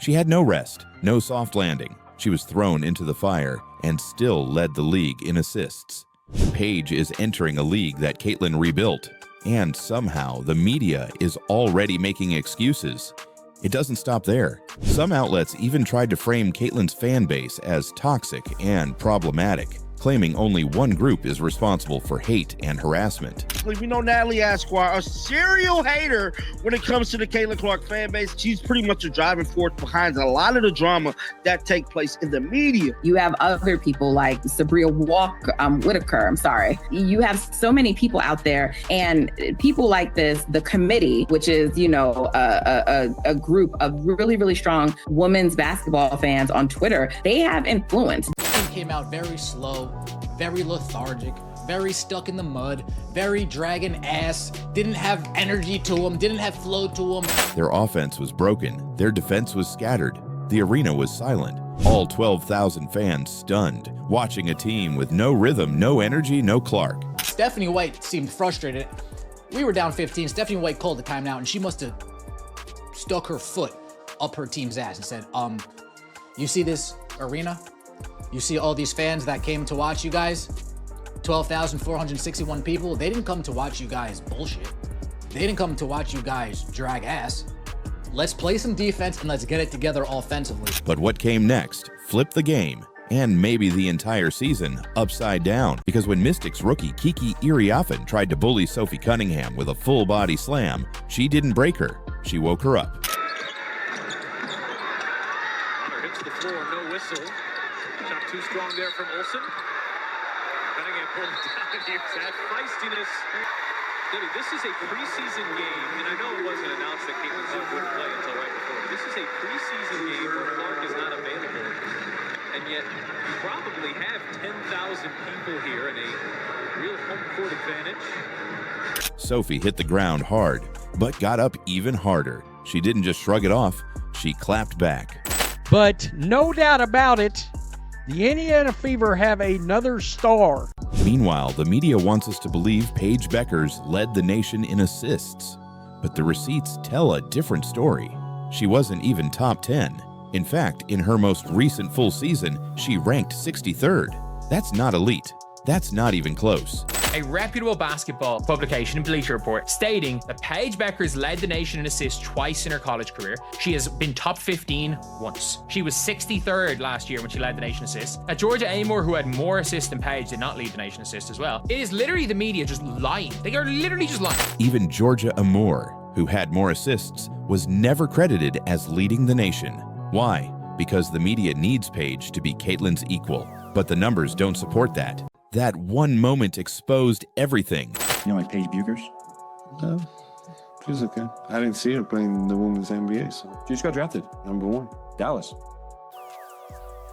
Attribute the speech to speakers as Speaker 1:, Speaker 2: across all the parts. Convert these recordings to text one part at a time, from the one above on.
Speaker 1: She had no rest, no soft landing. She was thrown into the fire and still led the league in assists. Paige is entering a league that Caitlin rebuilt, and somehow the media is already making excuses. It doesn't stop there. Some outlets even tried to frame Caitlin's fan base as toxic and problematic, claiming only one group is responsible for hate and harassment.
Speaker 2: We know Natalie Esquire, a serial hater when it comes to the Caitlin Clark fan base. She's pretty much a driving force behind a lot of the drama that take place in the media.
Speaker 3: You have other people like Sabria Whitaker. You have so many people out there, and people like this, the committee, which is, a group of really, really strong women's basketball fans on Twitter, they have influence.
Speaker 4: Came out very slow, very lethargic, very stuck in the mud, very dragging ass, didn't have energy to them, didn't have flow to them.
Speaker 1: Their offense was broken, their defense was scattered, the arena was silent. All 12,000 fans stunned, watching a team with no rhythm, no energy, no Clark.
Speaker 4: Stephanie White seemed frustrated. We were down 15, Stephanie White called the timeout, and she must have stuck her foot up her team's ass and said, you see this arena? You see all these fans that came to watch you guys? 12,461 people. They didn't come to watch you guys bullshit. They didn't come to watch you guys drag ass. Let's play some defense and let's get it together offensively.
Speaker 1: But what came next flipped the game, and maybe the entire season, upside down. Because when Mystics rookie Kiki Iriafen tried to bully Sophie Cunningham with a full-body slam, she didn't break her. She woke her up.
Speaker 5: Hunter hits the floor, no whistle. Shot too strong there from Olsen. Cunningham pulled it down. Here's that feistiness. Debbie, this is a preseason game, and I know it wasn't announced that Caitlin Clark wouldn't play until right before. This is a preseason game where Clark is not available, and yet you probably have 10,000 people here and a real home court advantage.
Speaker 1: Sophie hit the ground hard, but got up even harder. She didn't just shrug it off, she clapped back.
Speaker 6: But no doubt about it, the Indiana Fever have another star.
Speaker 1: Meanwhile, the media wants us to believe Paige Beckers led the nation in assists. But the receipts tell a different story. She wasn't even top 10. In fact, in her most recent full season, she ranked 63rd. That's not elite. That's not even close.
Speaker 7: A reputable basketball publication in Bleacher Report stating that Paige Beckers led the nation in assists twice in her college career. She has been top 15 once. She was 63rd last year when she led the nation assists. Georgia Amore, who had more assists than Paige, did not lead the nation assists as well. It is literally the media just lying. They are literally just lying.
Speaker 1: Even Georgia Amore, who had more assists, was never credited as leading the nation. Why? Because the media needs Paige to be Caitlin's equal. But the numbers don't support that. That one moment exposed everything.
Speaker 8: You know like Paige Buchers?
Speaker 9: No, she's okay. I didn't see her playing the women's NBA, so.
Speaker 8: She just got drafted, #1, Dallas.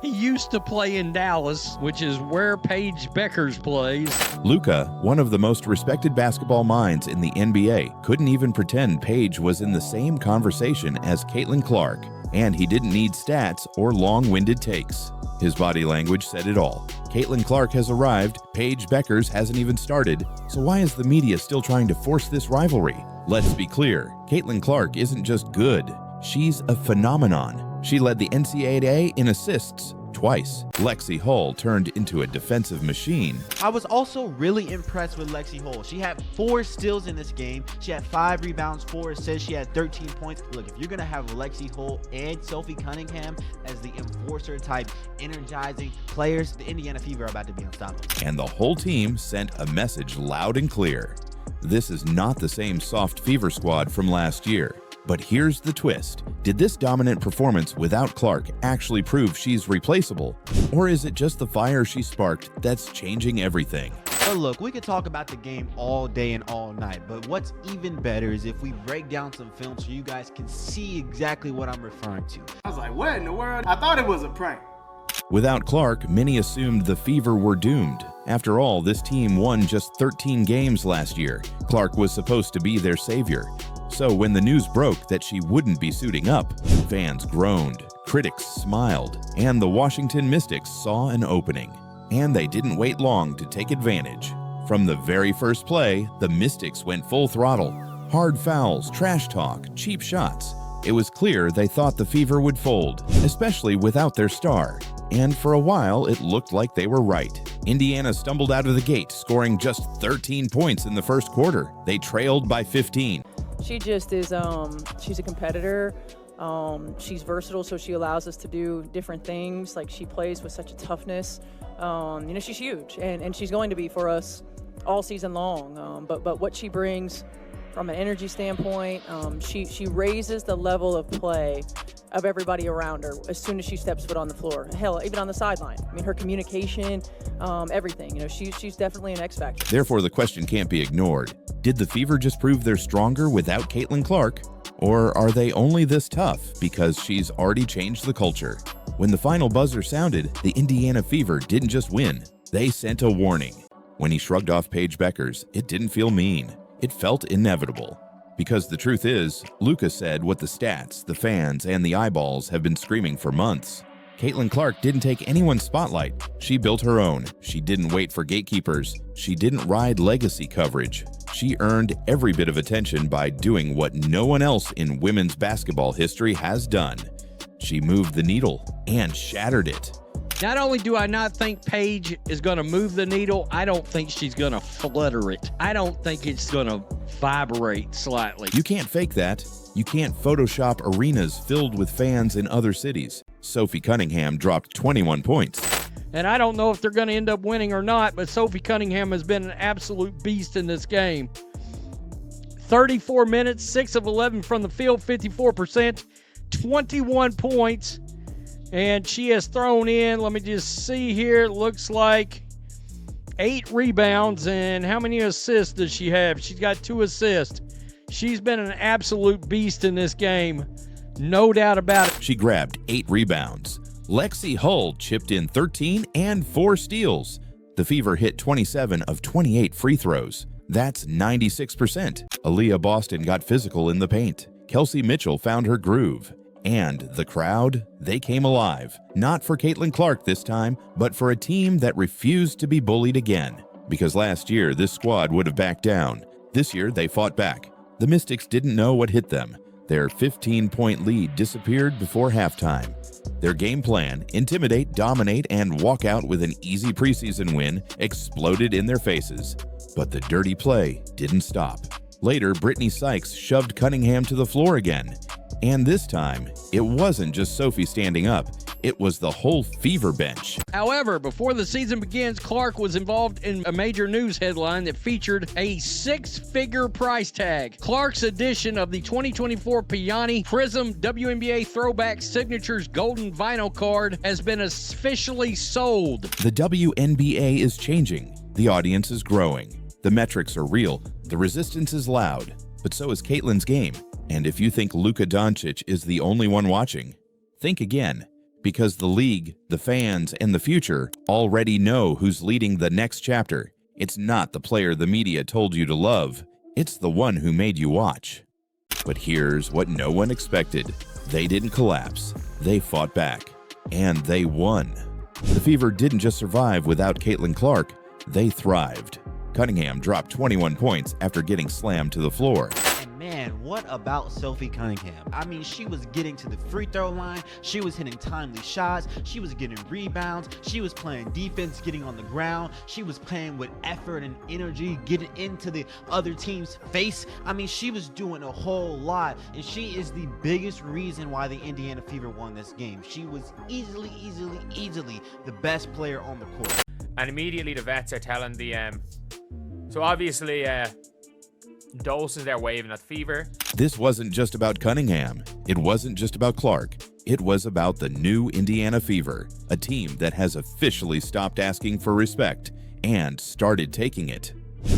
Speaker 6: He used to play in Dallas, which is where Paige Beckers plays.
Speaker 1: Luka, one of the most respected basketball minds in the NBA, couldn't even pretend Paige was in the same conversation as Caitlin Clark, and he didn't need stats or long-winded takes. His body language said it all. Caitlin Clark has arrived, Paige Beckers hasn't even started, so why is the media still trying to force this rivalry? Let's be clear, Caitlin Clark isn't just good, she's a phenomenon. She led the NCAA in assists twice. Lexie Hull turned into a defensive machine.
Speaker 10: I was also really impressed with Lexie Hull. She had 4 steals in this game. She had 5 rebounds, 4 assists. She had 13 points. Look, if you're going to have Lexie Hull and Sophie Cunningham as the enforcer type, energizing players, the Indiana Fever are about to be unstoppable.
Speaker 1: And the whole team sent a message loud and clear. This is not the same soft Fever squad from last year. But here's the twist. Did this dominant performance without Clark actually prove she's replaceable? Or is it just the fire she sparked that's changing everything?
Speaker 10: But look, we could talk about the game all day and all night, but what's even better is if we break down some film so you guys can see exactly what I'm referring to.
Speaker 11: I was like, what in the world? I thought it was a prank.
Speaker 1: Without Clark, many assumed the Fever were doomed. After all, this team won just 13 games last year. Clark was supposed to be their savior. So when the news broke that she wouldn't be suiting up, fans groaned, critics smiled, and the Washington Mystics saw an opening. And they didn't wait long to take advantage. From the very first play, the Mystics went full throttle. Hard fouls, trash talk, cheap shots. It was clear they thought the Fever would fold, especially without their star. And for a while, it looked like they were right. Indiana stumbled out of the gate, scoring just 13 points in the first quarter. They trailed by 15.
Speaker 12: She just is, she's a competitor. She's versatile, so she allows us to do different things. Like, she plays with such a toughness. She's huge, and she's going to be for us all season long. But what she brings from an energy standpoint, she raises the level of play of everybody around her as soon as she steps foot on the floor. Hell, even on the sideline. I mean, her communication, everything. She's definitely an X factor.
Speaker 1: Therefore, the question can't be ignored. Did the Fever just prove they're stronger without Caitlin Clark? Or are they only this tough because she's already changed the culture? When the final buzzer sounded, the Indiana Fever didn't just win. They sent a warning. When he shrugged off Paige Beckers, it didn't feel mean. It felt inevitable. Because the truth is, Luka said what the stats, the fans, and the eyeballs have been screaming for months. Caitlin Clark didn't take anyone's spotlight. She built her own. She didn't wait for gatekeepers. She didn't ride legacy coverage. She earned every bit of attention by doing what no one else in women's basketball history has done. She moved the needle and shattered it.
Speaker 6: Not only do I not think Paige is going to move the needle, I don't think she's going to flutter it. I don't think it's going to vibrate slightly.
Speaker 1: You can't fake that. You can't Photoshop arenas filled with fans in other cities. Sophie Cunningham dropped 21 points.
Speaker 6: And I don't know if they're going to end up winning or not, but Sophie Cunningham has been an absolute beast in this game. 34 minutes, 6 of 11 from the field, 54%, 21 points. And she has thrown in, let me just see here, it looks like 8 rebounds. And how many assists does she have? She's got 2 assists. She's been an absolute beast in this game. No doubt about it.
Speaker 1: She grabbed 8 rebounds. Lexie Hull chipped in 13 and 4 steals. The Fever hit 27 of 28 free throws. That's 96%. Aaliyah Boston got physical in the paint. Kelsey Mitchell found her groove. And the crowd, they came alive. Not for Caitlin Clark this time, but for a team that refused to be bullied again. Because last year, this squad would have backed down. This year, they fought back. The Mystics didn't know what hit them. Their 15-point lead disappeared before halftime. Their game plan, intimidate, dominate, and walk out with an easy preseason win, exploded in their faces. But the dirty play didn't stop. Later, Brittany Sykes shoved Cunningham to the floor again. And this time, it wasn't just Sophie standing up. It was the whole Fever bench.
Speaker 6: However, before the season begins, Clark was involved in a major news headline that featured a 6-figure price tag. Clark's edition of the 2024 Piani Prism WNBA Throwback Signatures Golden Vinyl Card has been officially sold.
Speaker 1: The WNBA is changing. The audience is growing. The metrics are real. The resistance is loud. But so is Caitlin's game. And if you think Luka Doncic is the only one watching, think again. Because the league, the fans, and the future already know who's leading the next chapter. It's not the player the media told you to love. It's the one who made you watch. But here's what no one expected. They didn't collapse. They fought back. And they won. The Fever didn't just survive without Caitlin Clark. They thrived. Cunningham dropped 21 points after getting slammed to the floor.
Speaker 10: Man, what about Sophie Cunningham? I mean, she was getting to the free throw line. She was hitting timely shots. She was getting rebounds. She was playing defense, getting on the ground. She was playing with effort and energy, getting into the other team's face. I mean, she was doing a whole lot, and she is the biggest reason why the Indiana Fever won this game. She was easily the best player on the court.
Speaker 7: And immediately the vets are telling the so obviously Dolson's there waving at Fever.
Speaker 1: This wasn't just about Cunningham. It wasn't just about Clark. It was about the new Indiana Fever, a team that has officially stopped asking for respect and started taking it.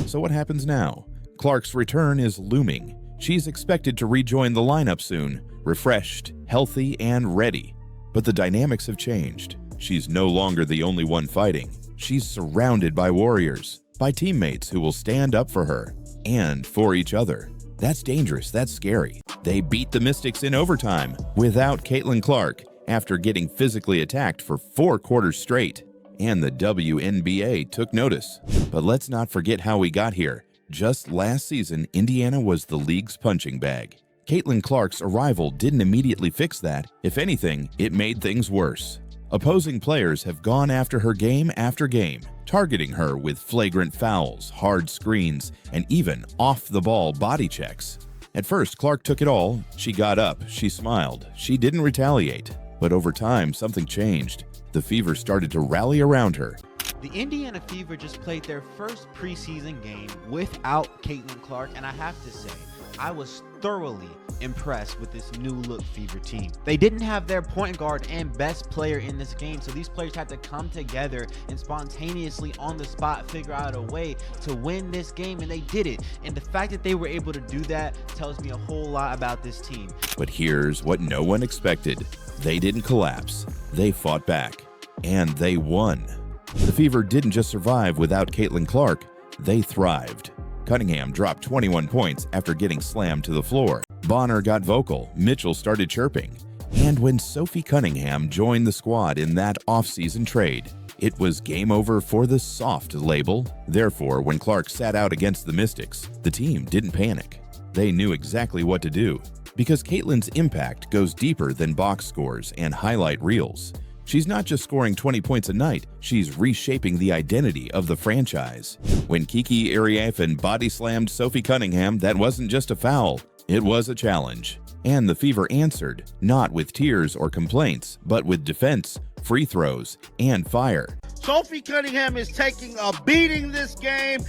Speaker 1: So what happens now? Clark's return is looming. She's expected to rejoin the lineup soon, refreshed, healthy, and ready. But the dynamics have changed. She's no longer the only one fighting. She's surrounded by warriors, by teammates who will stand up for her and for each other. That's dangerous. That's scary. They beat the Mystics in overtime without Caitlin Clark after getting physically attacked for 4 quarters straight. And the WNBA took notice. But let's not forget how we got here. Just last season, Indiana was the league's punching bag. Caitlin Clark's arrival didn't immediately fix that. If anything, it made things worse. Opposing players have gone after her game after game, targeting her with flagrant fouls, hard screens, and even off-the-ball body checks. At first, Clark took it all. She got up, she smiled, she didn't retaliate. But over time, something changed. The Fever started to rally around her.
Speaker 10: The Indiana Fever just played their first preseason game without Caitlin Clark, and I have to say, I was thoroughly impressed with this new look Fever team. They didn't have their point guard and best player in this game, so these players had to come together and spontaneously on the spot figure out a way to win this game, and they did it. And the fact that they were able to do that tells me a whole lot about this team.
Speaker 1: But here's what no one expected. They didn't collapse. They fought back. And they won. The Fever didn't just survive without Caitlin Clark, they thrived. Cunningham dropped 21 points after getting slammed to the floor. Bonner got vocal, Mitchell started chirping. And when Sophie Cunningham joined the squad in that off-season trade, it was game over for the soft label. Therefore, when Clark sat out against the Mystics, the team didn't panic. They knew exactly what to do, because Caitlin's impact goes deeper than box scores and highlight reels. She's not just scoring 20 points a night, she's reshaping the identity of the franchise. When Kiki Iriafen body-slammed Sophie Cunningham, that wasn't just a foul, it was a challenge. And the Fever answered, not with tears or complaints, but with defense, free throws, and fire.
Speaker 2: Sophie Cunningham is taking a beating this game.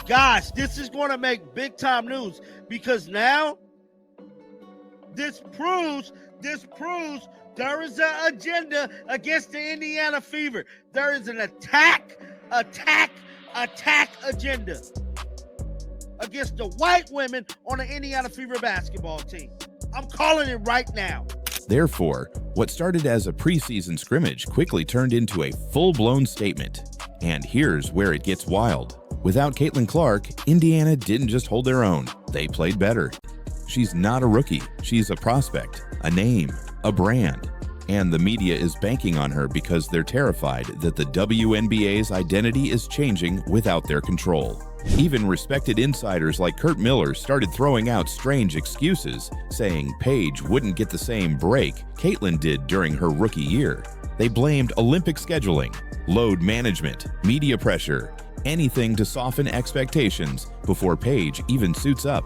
Speaker 2: Gosh, this is going to make big-time news, because now this proves there is an agenda against the Indiana Fever. There is an attack agenda against the white women on the Indiana Fever basketball team. I'm calling it right now.
Speaker 1: Therefore, what started as a preseason scrimmage quickly turned into a full-blown statement. And here's where it gets wild. Without Caitlin Clark, Indiana didn't just hold their own, they played better. She's not a rookie, she's a prospect, a name, a brand. And the media is banking on her because they're terrified that the WNBA's identity is changing without their control. Even respected insiders like Kurt Miller started throwing out strange excuses, saying Paige wouldn't get the same break Caitlin did during her rookie year. They blamed Olympic scheduling, load management, media pressure, anything to soften expectations before Paige even suits up.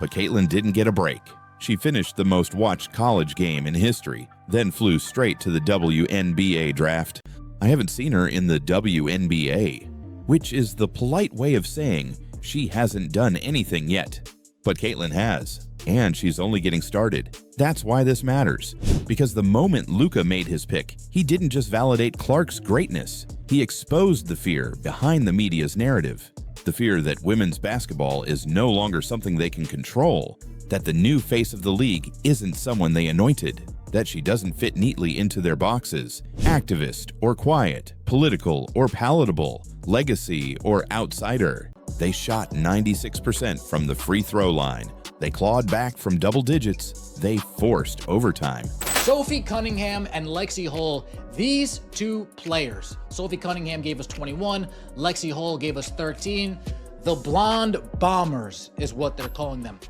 Speaker 1: But Caitlin didn't get a break. She finished the most watched college game in history, then flew straight to the WNBA draft. I haven't seen her in the WNBA, which is the polite way of saying she hasn't done anything yet. But Caitlin has, and she's only getting started. That's why this matters, because the moment Luka made his pick, he didn't just validate Clark's greatness, he exposed the fear behind the media's narrative. The fear that women's basketball is no longer something they can control, that the new face of the league isn't someone they anointed, that she doesn't fit neatly into their boxes, activist or quiet, political or palatable, legacy or outsider. They shot 96% from the free throw line. They clawed back from double digits. They forced overtime.
Speaker 4: Sophie Cunningham and Lexie Hull, these two players. Sophie Cunningham gave us 21, Lexie Hull gave us 13. The Blonde Bombers is what they're calling them.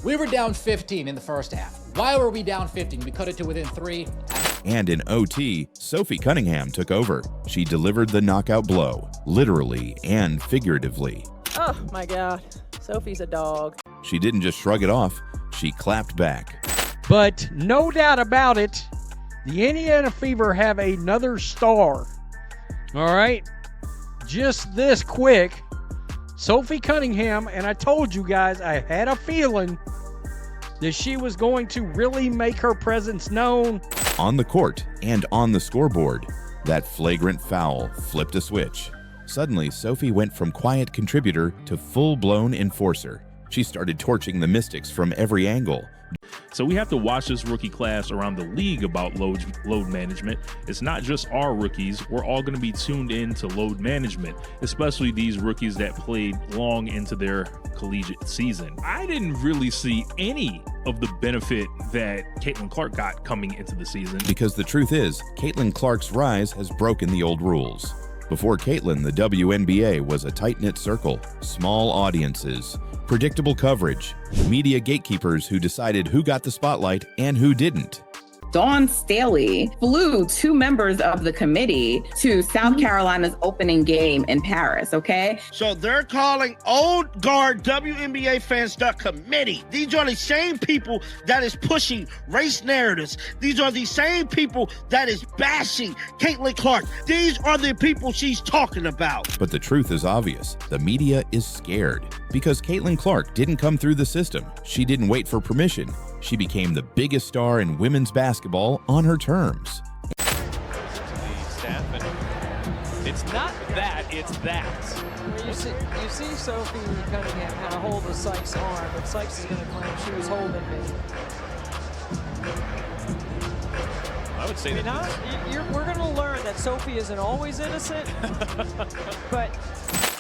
Speaker 4: We were down 15 in the first half. Why were we down 15? We cut it to within 3.
Speaker 1: And in OT, Sophie Cunningham took over. She delivered the knockout blow, literally and figuratively.
Speaker 12: Oh my God, Sophie's a dog.
Speaker 1: She didn't just shrug it off, she clapped back.
Speaker 6: But no doubt about it, the Indiana Fever have another star. All right? Just this quick, Sophie Cunningham, and I told you guys I had a feeling that she was going to really make her presence known.
Speaker 1: On the court and on the scoreboard, that flagrant foul flipped a switch. Suddenly, Sophie went from quiet contributor to full-blown enforcer. She started torching the Mystics from every angle.
Speaker 13: So we have to watch this rookie class around the league about load management. It's not just our rookies. We're all going to be tuned in to load management, especially these rookies that played long into their collegiate season. I didn't really see any of the benefit that Caitlin Clark got coming into the season.
Speaker 1: Because the truth is, Caitlin Clark's rise has broken the old rules. Before Caitlin, the WNBA was a tight-knit circle, small audiences, predictable coverage, media gatekeepers who decided who got the spotlight and who didn't.
Speaker 3: Dawn Staley flew 2 members of the committee to South Carolina's opening game in Paris, okay?
Speaker 2: So they're calling old guard WNBA fans the committee. These are the same people that is pushing race narratives. These are the same people that is bashing Caitlin Clark. These are the people she's talking about.
Speaker 1: But the truth is obvious. The media is scared because Caitlin Clark didn't come through the system. She didn't wait for permission. She became the biggest star in women's basketball on her terms.
Speaker 5: It's not that, it's that.
Speaker 12: Well, you see Sophie Cunningham kind of hold the Sykes' arm, but Sykes is going to claim she was holding me.
Speaker 5: I would say
Speaker 12: we're going to learn that Sophie isn't always innocent, but...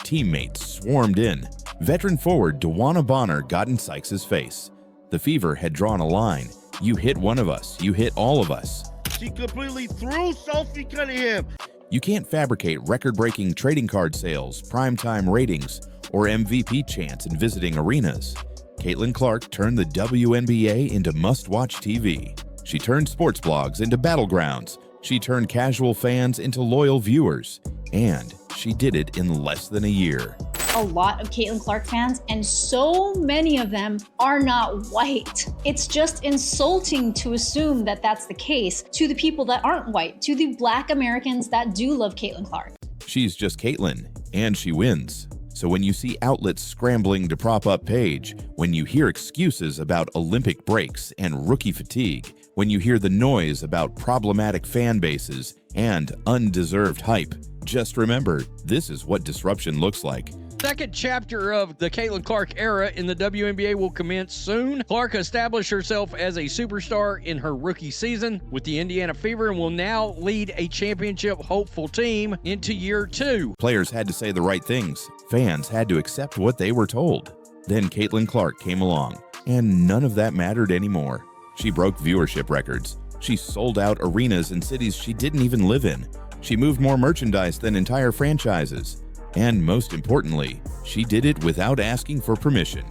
Speaker 1: Teammates swarmed in. Veteran forward DeWanna Bonner got in Sykes' face. The Fever had drawn a line. You hit one of us, you hit all of us.
Speaker 2: She completely threw Sophie Cunningham.
Speaker 1: You can't fabricate record-breaking trading card sales, primetime ratings, or MVP chants in visiting arenas. Caitlin Clark turned the WNBA into must-watch TV. She turned sports blogs into battlegrounds. She turned casual fans into loyal viewers. And she did it in less than a year.
Speaker 14: A lot of Caitlin Clark fans, and so many of them are not white. It's just insulting to assume that that's the case to the people that aren't white, to the Black Americans that do love Caitlin Clark.
Speaker 1: She's just Caitlin, and she wins. So when you see outlets scrambling to prop up Paige, when you hear excuses about Olympic breaks and rookie fatigue, when you hear the noise about problematic fan bases and undeserved hype, just remember, this is what disruption looks like.
Speaker 6: Second chapter of the Caitlin Clark era in the WNBA will commence soon. Clark established herself as a superstar in her rookie season with the Indiana Fever and will now lead a championship hopeful team into year 2.
Speaker 1: Players had to say the right things. Fans had to accept what they were told. Then Caitlin Clark came along, and none of that mattered anymore. She broke viewership records. She sold out arenas in cities she didn't even live in. She moved more merchandise than entire franchises. And most importantly, she did it without asking for permission.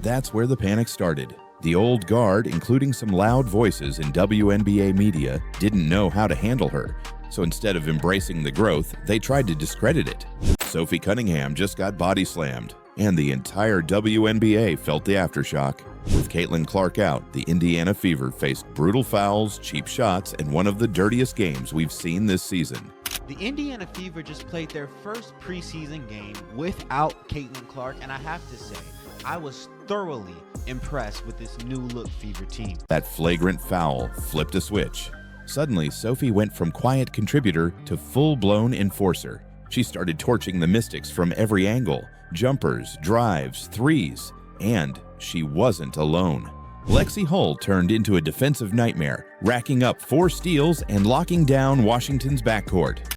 Speaker 1: That's where the panic started. The old guard, including some loud voices in WNBA media, didn't know how to handle her. So instead of embracing the growth, they tried to discredit it. Sophie Cunningham just got body slammed, and the entire WNBA felt the aftershock. With Caitlin Clark out, the Indiana Fever faced brutal fouls, cheap shots, and one of the dirtiest games we've seen this season.
Speaker 10: The Indiana Fever just played their first preseason game without Caitlin Clark, and I have to say, I was thoroughly impressed with this new look Fever team.
Speaker 1: That flagrant foul flipped a switch. Suddenly, Sophie went from quiet contributor to full-blown enforcer. She started torching the Mystics from every angle, jumpers, drives, threes, and she wasn't alone. Lexie Hull turned into a defensive nightmare, racking up 4 steals and locking down Washington's backcourt.